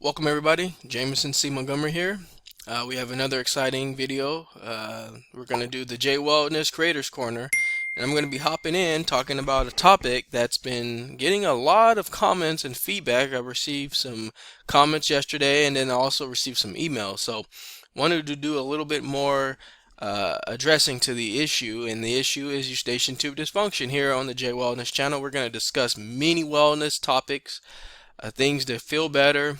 Welcome everybody, Jameson C. Montgomery here. We have another exciting video. We're going to do the Jaye Wellness Creators Corner, and I'm going to be hopping in talking about a topic that's been getting a lot of comments and feedback. I received some comments yesterday and then I also received some emails, so wanted to do a little bit more addressing to the issue, and the issue is Eustachian Tube Dysfunction. Here on the Jaye Wellness channel, we're going to discuss many wellness topics, things to feel better.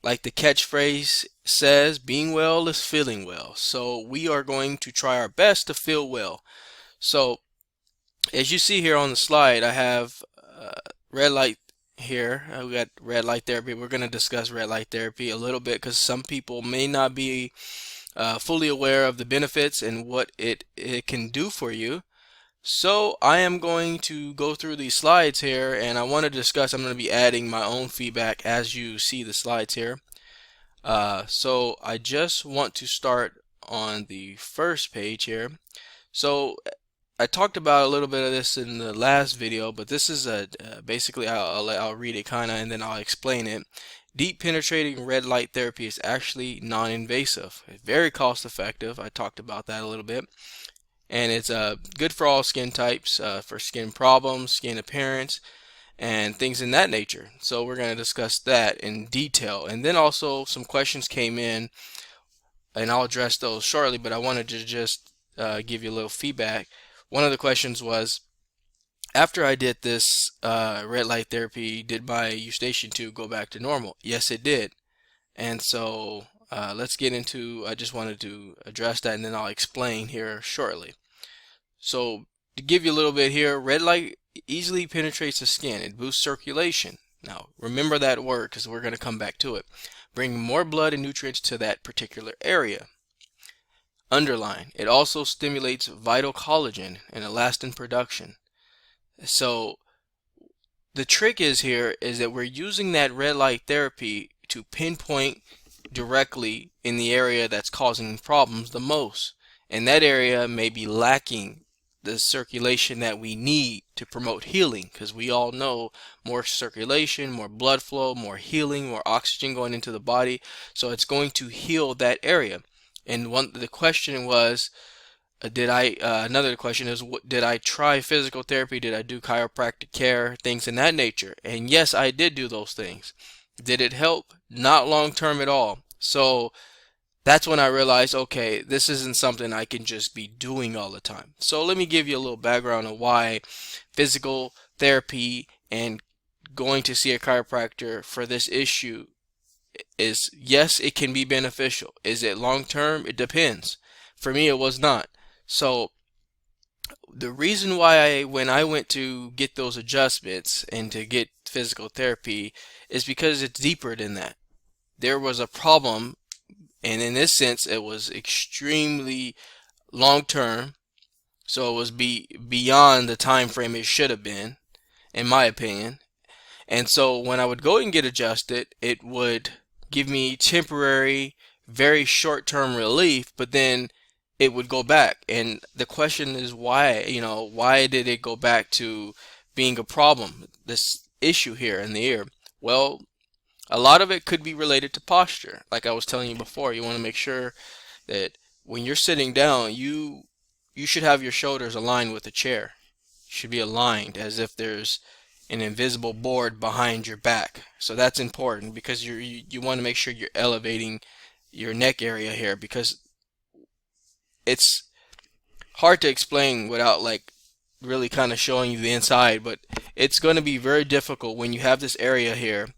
Like the catchphrase says, being well is feeling well. So we are going to try our best to feel well. So as you see here on the slide, I have red light here. We got red light therapy. We're going to discuss red light therapy a little bit because some people may not be fully aware of the benefits and what it can do for you. So I am going to go through these slides here, and I want to discuss, I'm going to be adding my own feedback as you see the slides here. So I just want to start on the first page here. So I talked about a little bit of this in the last video, but this is basically I'll read it kind of and then I'll explain it. Deep penetrating red light therapy is actually non-invasive, very cost effective. I talked about that a little bit. And it's good for all skin types, for skin problems, skin appearance, and things in that nature. So we're going to discuss that in detail. And then also some questions came in, and I'll address those shortly, but I wanted to just give you a little feedback. One of the questions was, after I did this red light therapy, did my eustachian tube go back to normal? Yes, it did. And so let's get into, I just wanted to address that and then I'll explain here shortly. So to give you a little bit here, red light easily penetrates the skin. It boosts circulation. Now remember that word because we're going to come back to it. Bring more blood and nutrients to that particular area. Underline, it also stimulates vital collagen and elastin production. So the trick is here is that we're using that red light therapy to pinpoint directly in the area that's causing problems the most, and that area may be lacking the circulation that we need to promote healing, because we all know more circulation, more blood flow, more healing, more oxygen going into the body, so it's going to heal that area. And the question was, another question is, did I try physical therapy? Did I do chiropractic care? Things in that nature. And yes, I did do those things. Did it help? Not long term at all. So that's when I realized, okay, this isn't something I can just be doing all the time. So let me give you a little background on why physical therapy and going to see a chiropractor for this issue is, yes, it can be beneficial. Is it long term? It depends. For me, it was not. So the reason why when I went to get those adjustments and to get physical therapy is because it's deeper than that. There was a problem, and in this sense it was extremely long term, so it was beyond the time frame it should have been, in my opinion. And so when I would go and get adjusted, it would give me temporary, very short-term relief, but then it would go back. And the question is, why, why did it go back to being a problem, this issue here in the ear? Well, a lot of it could be related to posture. Like I was telling you before, you want to make sure that when you're sitting down, you should have your shoulders aligned with the chair. You should be aligned as if there's an invisible board behind your back. So that's important because you want to make sure you're elevating your neck area here, because it's hard to explain without like really kind of showing you the inside, but it's going to be very difficult when you have this area here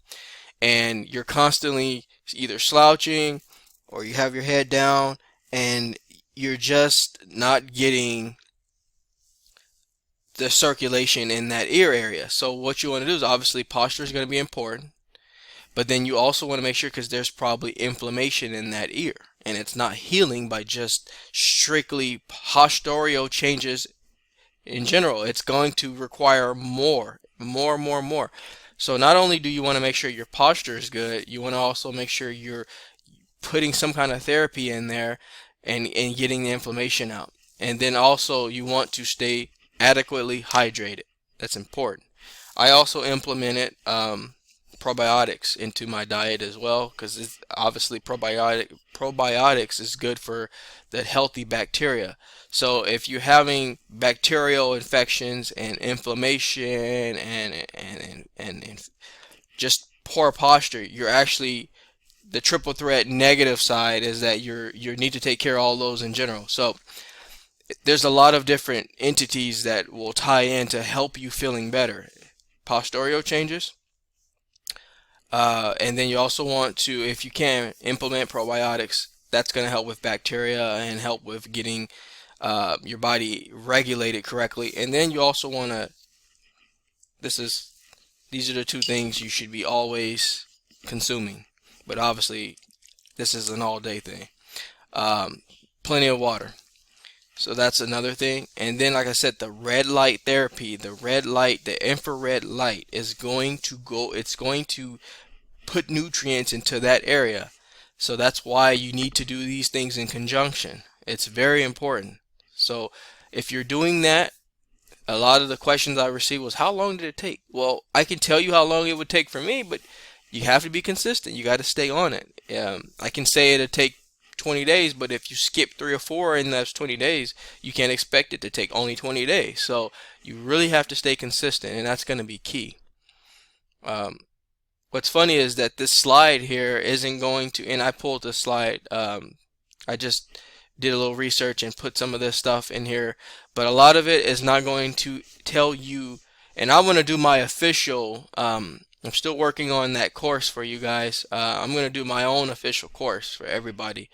and you're constantly either slouching or you have your head down and you're just not getting the circulation in that ear area. So what you want to do is, obviously posture is going to be important, but then you also want to make sure, because there's probably inflammation in that ear and it's not healing by just strictly postural changes in general. It's going to require more. So not only do you want to make sure your posture is good, you want to also make sure you're putting some kind of therapy in there and getting the inflammation out. And then also you want to stay adequately hydrated. That's important. I also implemented probiotics into my diet as well, because obviously probiotics is good for the healthy bacteria. So if you're having bacterial infections and inflammation and just poor posture, you're actually, the triple threat negative side is that you need to take care of all those in general. So there's a lot of different entities that will tie in to help you feeling better. Postural changes, and then you also want to, if you can, implement probiotics. That's going to help with bacteria and help with getting your body regulated correctly. And then you also want to, these are the two things you should be always consuming. But obviously, this is an all-day thing. Plenty of water. So that's another thing. And then, like I said, the red light therapy, the infrared light is going to it's going to put nutrients into that area. So that's why you need to do these things in conjunction. It's very important. So if you're doing that, a lot of the questions I received was, how long did it take? Well, I can tell you how long it would take for me, but you have to be consistent. You got to stay on it. I can say it'll take 20 days, but if you skip 3 or 4 in those 20 days, you can't expect it to take only 20 days. So you really have to stay consistent, and that's going to be key. What's funny is that this slide here isn't going to, and I pulled this slide, I just did a little research and put some of this stuff in here, but a lot of it is not going to tell you, and I want to do my official, I'm still working on that course for you guys. I'm going to do my own official course for everybody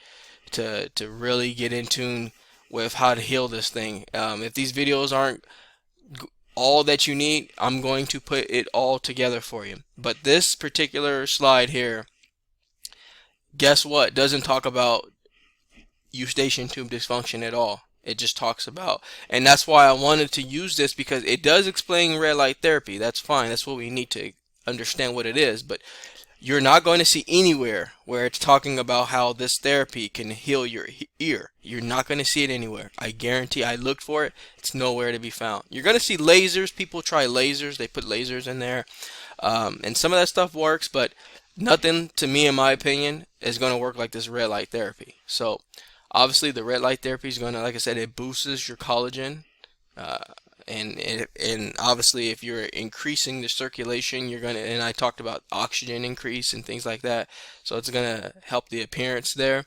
to really get in tune with how to heal this thing. If these videos aren't all that you need, I'm going to put it all together for you. But this particular slide here, guess what? Doesn't talk about Eustachian tube dysfunction at all. It just talks about, and that's why I wanted to use this, because it does explain red light therapy. That's fine. That's what we need to understand what it is. But you're not going to see anywhere where it's talking about how this therapy can heal your ear. You're not going to see it anywhere. I guarantee. I looked for it. It's nowhere to be found. You're going to see lasers. People try lasers. They put lasers in there. And some of that stuff works, but nothing, to me, in my opinion, is going to work like this red light therapy. So obviously the red light therapy is going to, like I said, it boosts your collagen. And obviously if you're increasing the circulation, you're gonna, and I talked about oxygen increase and things like that, so it's gonna help the appearance there.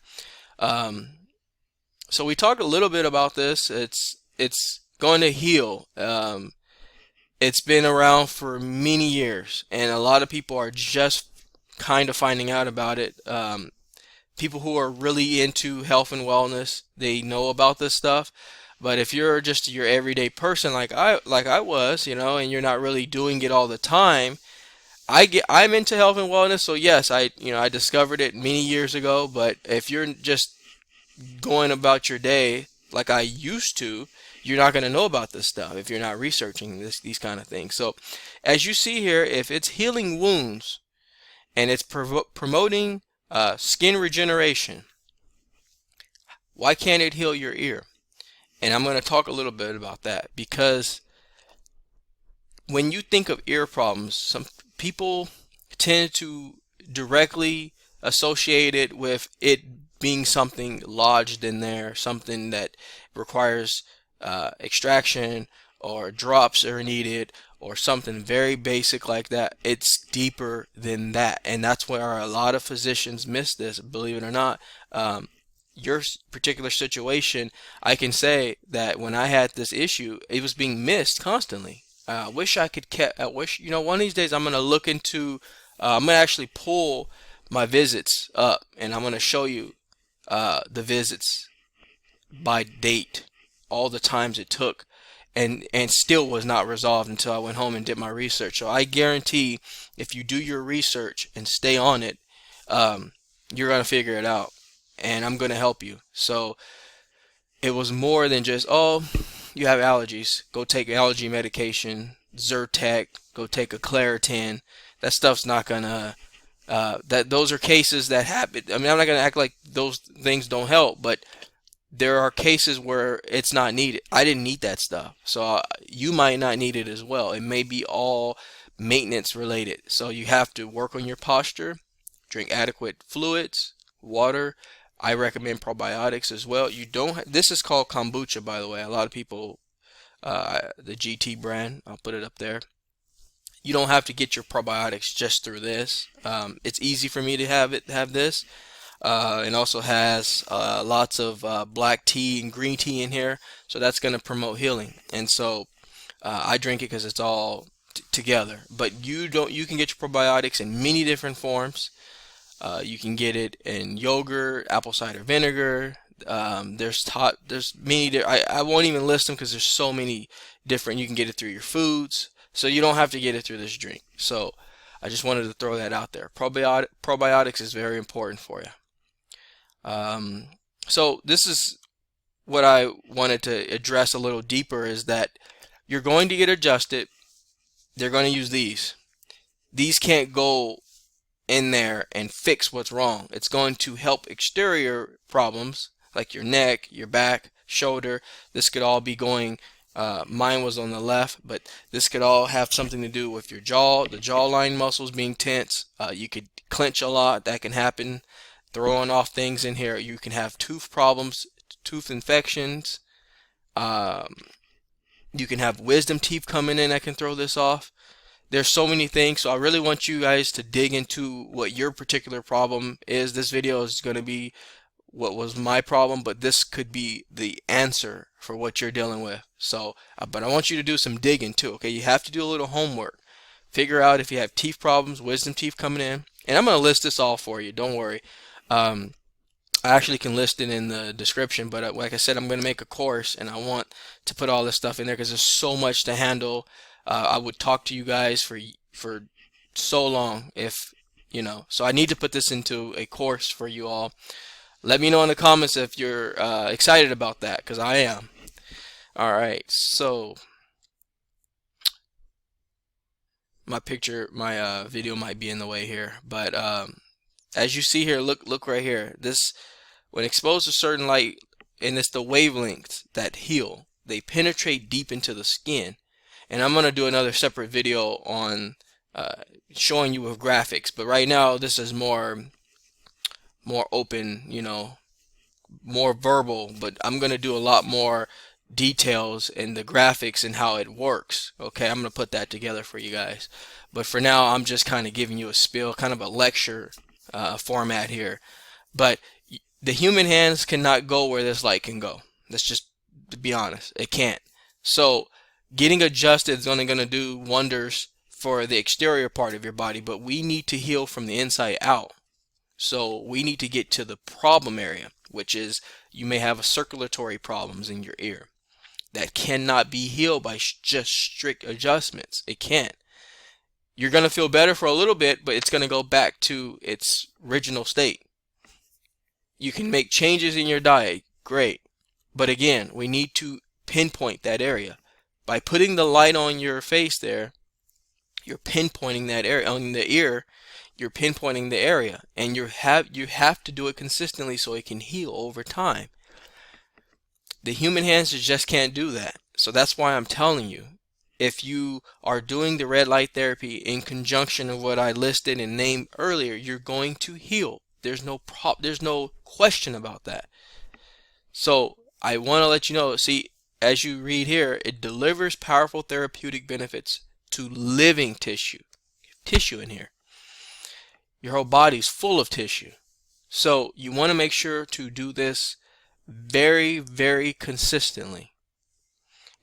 So we talked a little bit about this. It's going to heal. It's been around for many years, and a lot of people are just kind of finding out about it. People who are really into health and wellness, they know about this stuff. But if you're just your everyday person like I was, and you're not really doing it all the time, I'm into health and wellness, so yes, I discovered it many years ago. But if you're just going about your day like I used to, you're not going to know about this stuff if you're not researching these kind of things. So as you see here, if it's healing wounds and it's promoting skin regeneration, why can't it heal your ear? And I'm going to talk a little bit about that, because when you think of ear problems, some people tend to directly associate it with it being something lodged in there, something that requires extraction, or drops are needed, or something very basic like that. It's deeper than that, and that's where a lot of physicians miss this, believe it or not. Your particular situation, I can say that when I had this issue, it was being missed constantly. I wish I could one of these days I'm going to look into, I'm going to actually pull my visits up, and I'm going to show you the visits by date, all the times it took, and still was not resolved until I went home and did my research. So I guarantee if you do your research and stay on it, you're going to figure it out. And I'm going to help you. So it was more than just, oh, you have allergies, go take allergy medication, Zyrtec, go take a Claritin. That stuff's not going to, those are cases that happen. I mean, I'm not going to act like those things don't help, but there are cases where it's not needed. I didn't need that stuff. So you might not need it as well. It may be all maintenance related. So you have to work on your posture, drink adequate fluids, water. I recommend probiotics as well. You don't. This is called kombucha, by the way. A lot of people, the GT brand, I'll put it up there. You don't have to get your probiotics just through this. It's easy for me to have this. And also has lots of black tea and green tea in here, so that's going to promote healing. And so I drink it because it's all together. But you can get your probiotics in many different forms. You can get it in yogurt, apple cider vinegar. There's many. I won't even list them because there's so many different. You can get it through your foods, so you don't have to get it through this drink. So I just wanted to throw that out there. Probiotics is very important for you. So this is what I wanted to address a little deeper, is that you're going to get adjusted. They're going to use these. These can't go in there and fix what's wrong. It's going to help exterior problems like your neck, your back, shoulder. This could all be going, mine was on the left, but this could all have something to do with your jaw, the jawline muscles being tense. You could clench a lot. That can happen. Throwing off things in here. You can have tooth problems, tooth infections. You can have wisdom teeth coming in that can throw this off. There's so many things, so I really want you guys to dig into what your particular problem is. This video is going to be what was my problem, but this could be the answer for what you're dealing with. So, but I want you to do some digging too, okay? You have to do a little homework. Figure out if you have teeth problems, wisdom teeth coming in. And I'm going to list this all for you, don't worry. I actually can list it in the description, but like I said, I'm going to make a course, and I want to put all this stuff in there because there's so much to handle. I would talk to you guys for so long if, you know, so I need to put this into a course for you all. Let me know in the comments if you're excited about that, because I am. Alright, so my video might be in the way here, but as you see here, look right here. This, when exposed to certain light, and it's the wavelengths that heal. They penetrate deep into the skin. And I'm going to do another separate video on showing you with graphics. But right now, this is more open, you know, more verbal. But I'm going to do a lot more details in the graphics and how it works. Okay, I'm going to put that together for you guys. But for now, I'm just kind of giving you a spiel, kind of a lecture format here. But the human hands cannot go where this light can go. Let's just be honest, it can't. So getting adjusted is only going to do wonders for the exterior part of your body, but we need to heal from the inside out. So we need to get to the problem area, which is you may have a circulatory problems in your ear that cannot be healed by just strict adjustments. It can't. You're going to feel better for a little bit, but it's going to go back to its original state. You can make changes in your diet, great. But again, we need to pinpoint that area. By putting the light on your face there, you're pinpointing that area. On the ear, you're pinpointing the area. And you have to do it consistently so it can heal over time. The human hands just can't do that. So that's why I'm telling you, if you are doing the red light therapy in conjunction with what I listed and named earlier, you're going to heal. There's no question about that. So I want to let you know, see, as you read here, it delivers powerful therapeutic benefits to living tissue. Tissue in here. Your whole body's full of tissue. So you want to make sure to do this very, very consistently.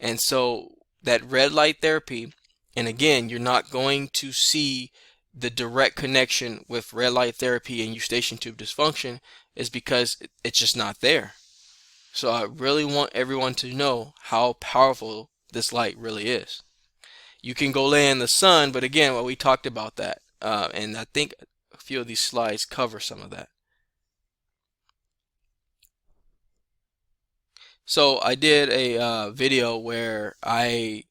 And so that red light therapy, and again, you're not going to see the direct connection with red light therapy and Eustachian Tube Dysfunction, is because it's just not there. So I really want everyone to know how powerful this light really is. You can go lay in the sun, but again, well, we talked about that, and I think a few of these slides cover some of that. So I did a video where I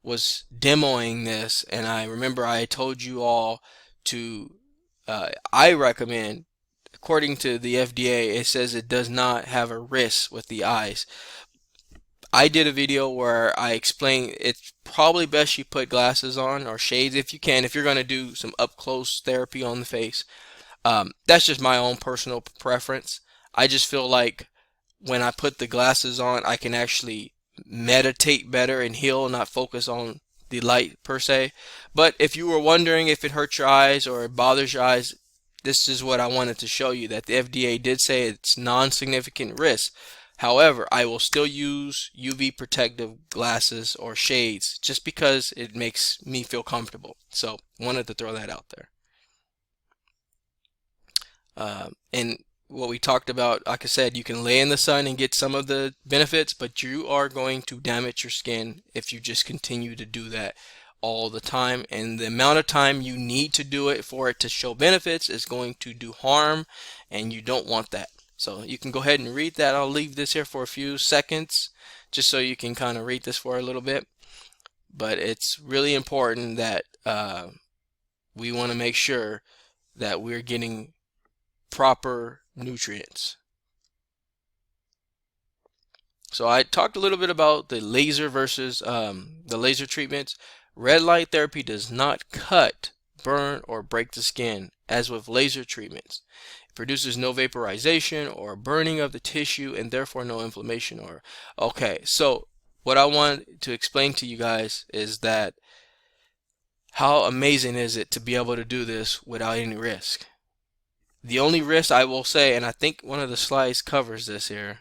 was demoing this, and I remember I told you all to, I recommend, according to the FDA, it says it does not have a risk with the eyes. I did a video where I explained it's probably best you put glasses on or shades if you can, if you're going to do some up close therapy on the face. That's just my own personal preference. I just feel like when I put the glasses on, I can actually meditate better and heal, not focus on the light per se. But if you were wondering if it hurts your eyes or it bothers your eyes, this is what I wanted to show you, that the FDA did say it's non-significant risk. However, I will still use UV protective glasses or shades just because it makes me feel comfortable. So, wanted to throw that out there. And what we talked about, like I said, you can lay in the sun and get some of the benefits, but you are going to damage your skin if you just continue to do that all the time. And the amount of time you need to do it for it to show benefits is going to do harm, and you don't want that. So you can go ahead and read that. I'll leave this here for a few seconds just so you can kind of read this for a little bit. But it's really important that we want to make sure that we're getting proper nutrients. So I talked a little bit about the laser versus the laser treatments. Red light therapy does not cut, burn, or break the skin as with laser treatments. It produces no vaporization or burning of the tissue and therefore no inflammation. Okay, so what I want to explain to you guys is that how amazing is it to be able to do this without any risk. The only risk I will say, and I think one of the slides covers this here.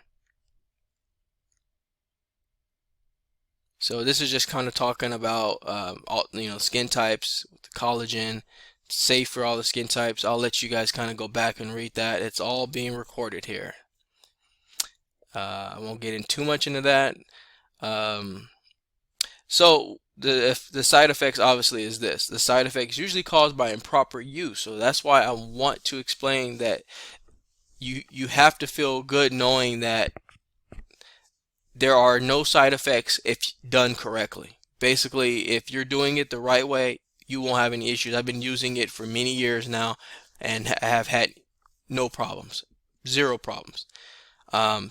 So this is just kind of talking about all, skin types, collagen, safe for all the skin types. I'll let you guys kind of go back and read that. It's all being recorded here. I won't get in too much into that. So the side effects obviously is this. The side effects usually caused by improper use. So that's why I want to explain that you have to feel good knowing that there are no side effects if done correctly. Basically, if you're doing it the right way, you won't have any issues. I've been using it for many years now and have had no problems, zero problems.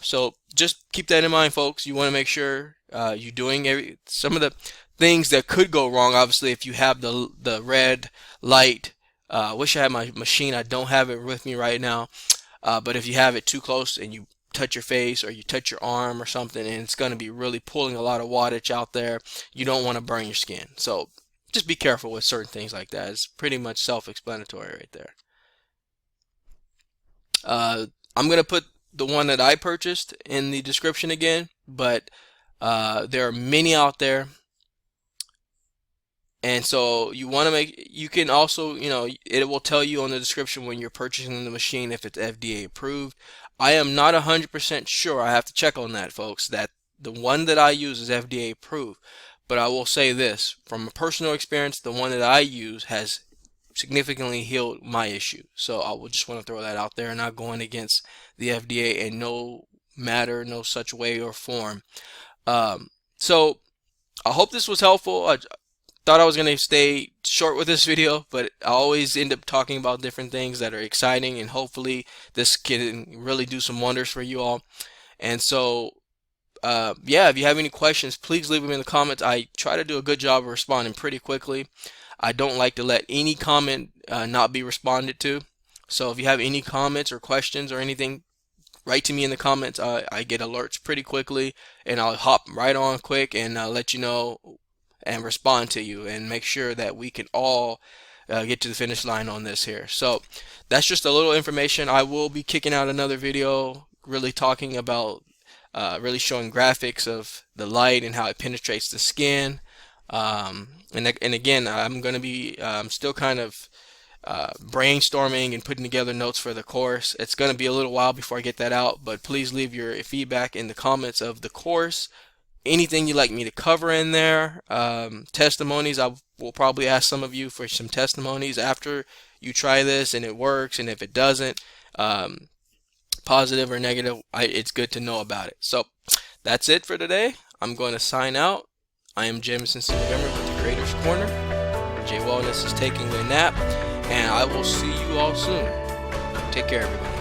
So just keep that in mind, folks. You want to make sure you're doing some of the things that could go wrong. Obviously, if you have the red light, I wish I had my machine. I don't have it with me right now. But if you have it too close and you touch your face or you touch your arm or something, and it's going to be really pulling a lot of wattage out there, you don't want to burn your skin. So just be careful with certain things like that. It's pretty much self-explanatory right there. I'm going to put the one that I purchased in the description again, but there are many out there. And so you want to you can also, it will tell you on the description when you're purchasing the machine if it's FDA approved. I am not 100% sure, I have to check on that, folks, that the one that I use is FDA approved. But I will say this, from a personal experience, the one that I use has significantly healed my issue. So I will just want to throw that out there, not going against the FDA in no matter, no such way or form. So I hope this was helpful. I thought I was going to stay short with this video, but I always end up talking about different things that are exciting, and hopefully this can really do some wonders for you all. And so yeah, if you have any questions, please leave them in the comments. I try to do a good job of responding pretty quickly. I don't like to let any comment not be responded to. So if you have any comments or questions or anything, write to me in the comments. I get alerts pretty quickly, and I'll hop right on quick and let you know and respond to you and make sure that we can all get to the finish line on this here. So that's just a little information. I will be kicking out another video really talking about really showing graphics of the light and how it penetrates the skin. And again, I'm going to be still kind of brainstorming and putting together notes for the course. It's going to be a little while before I get that out, but please leave your feedback in the comments of the course. Anything you'd like me to cover in there. Testimonies, I will probably ask some of you for some testimonies after you try this and it works, and if it doesn't, positive or negative, it's good to know about it. So that's it for today. I'm going to sign out. I am Jameson C. Montgomery with the Creator's Corner. Jaye Wellness is taking a nap, and I will see you all soon. Take care, everyone.